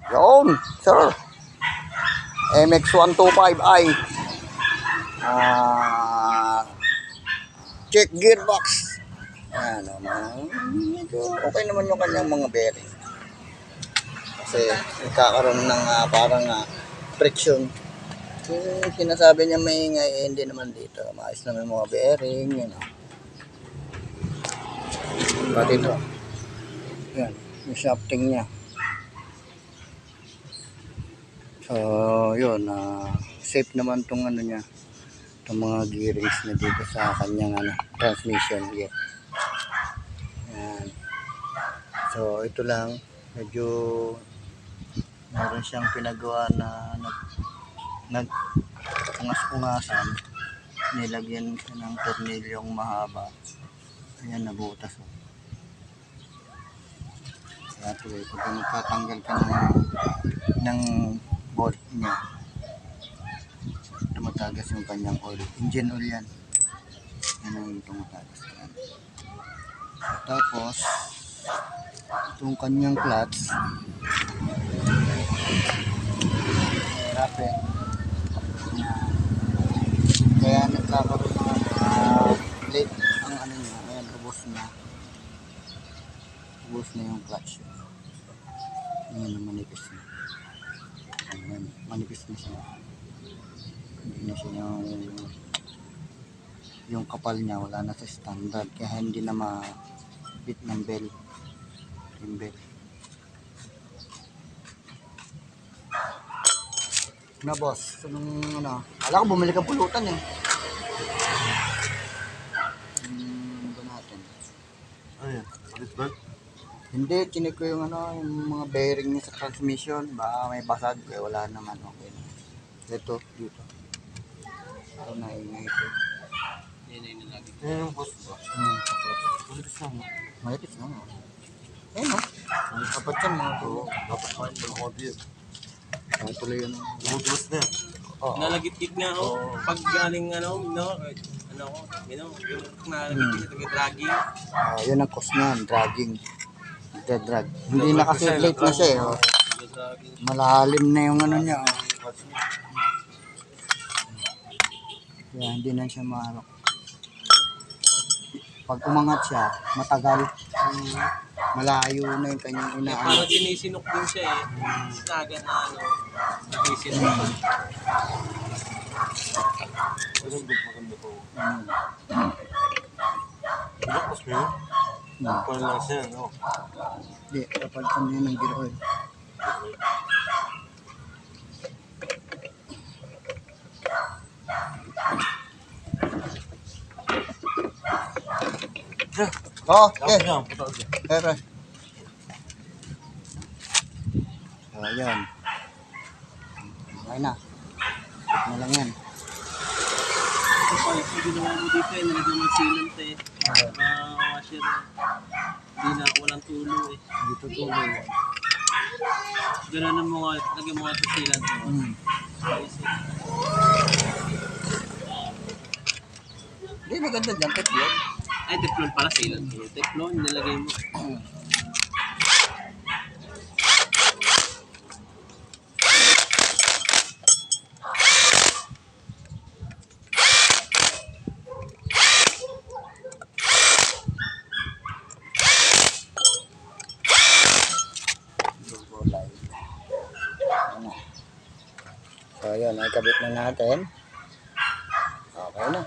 Yun, sir. MX125i. Check gearbox. Ayan, medyo okay naman yung kanyang mga bearing. Kasi nagkakaroon ng parang friction. Yung sinasabi niya maingay, hindi naman dito. Maayos naman yung mga bearing, yun. Pati ito. Yan, yung shafting niya. So, yun, safe naman tong ano niya. Itong mga gearings na dito sa kanyang transmission gear. Yan. So, ito lang, medyo meron siyang pinagawa na nag-ungas-ungasan. Nilagyan siya ng tornilyong mahaba. Ayan, nabutas. Kaya tuloy, pag magtatanggal ka ng bolt niya, tumatagas yung kanyang oil. Engine oil yan. Yan ang tumatagas. Yan. At tapos, itong kanyang clutch, rapid. Kaya nagkakaroon ng late ang ano niya. Ayan, ubos na. Ubos na yung clutch. Ayan, manipis na. Ayan, manipis na siya. Hindi na siya yung kapal niya, wala na sa standard. Kaya hindi na ma-fit ng belt. Yung belt. Na boss, so nung kala ko bumili ka pulutan eh. Ba natin? Ano yan? Ulit ba? Hindi, chinik ko yung yung mga bearing niya sa transmission. Baka may basag, eh wala naman, okay na. Ito, dito. Ito na ingay ito. Yan na nilagay. Yan yung post ba? Ulit na mo. Malipit na mo. Ayun o. Ang kapat yan mga Oo, dapat kain ng konti yan. Ang tuloy yun. Bumutulas na yan. Nalagit-git nga ako. Pag galing yung nalagit-git na dragging. Yun ang cause niyan, dragging. Drag. Hindi na kasi late na siya eh. Oh. Malalim na yung niya. Oh. Kaya hindi na siya maarok. Pag umangat siya, matagal. Malayo na yung kanyang inaan. Parang sinisinok din siya eh. Sinaga na sinisinok. Ganun din maganda po. Bilakos mo yun? Parang lang siya, no? Hindi, kapalitan niya ng gear oil. Oh, okay. Pero. So, ayan. Okay na. Na lang yan. Pag ginawa mo dito eh, nilagyan mo sealant eh. Washer eh. Hindi na, walang tulo eh. Dito tuloy. Gano'n mo nga, lagyan mo nga ito sealant mo. Ayos eh. Hindi, maganda dyan. Teflon. Ay, teflon pala sealant mo. Teflon, nilagay mo. So, yun. Ay kabit na natin. Okay na.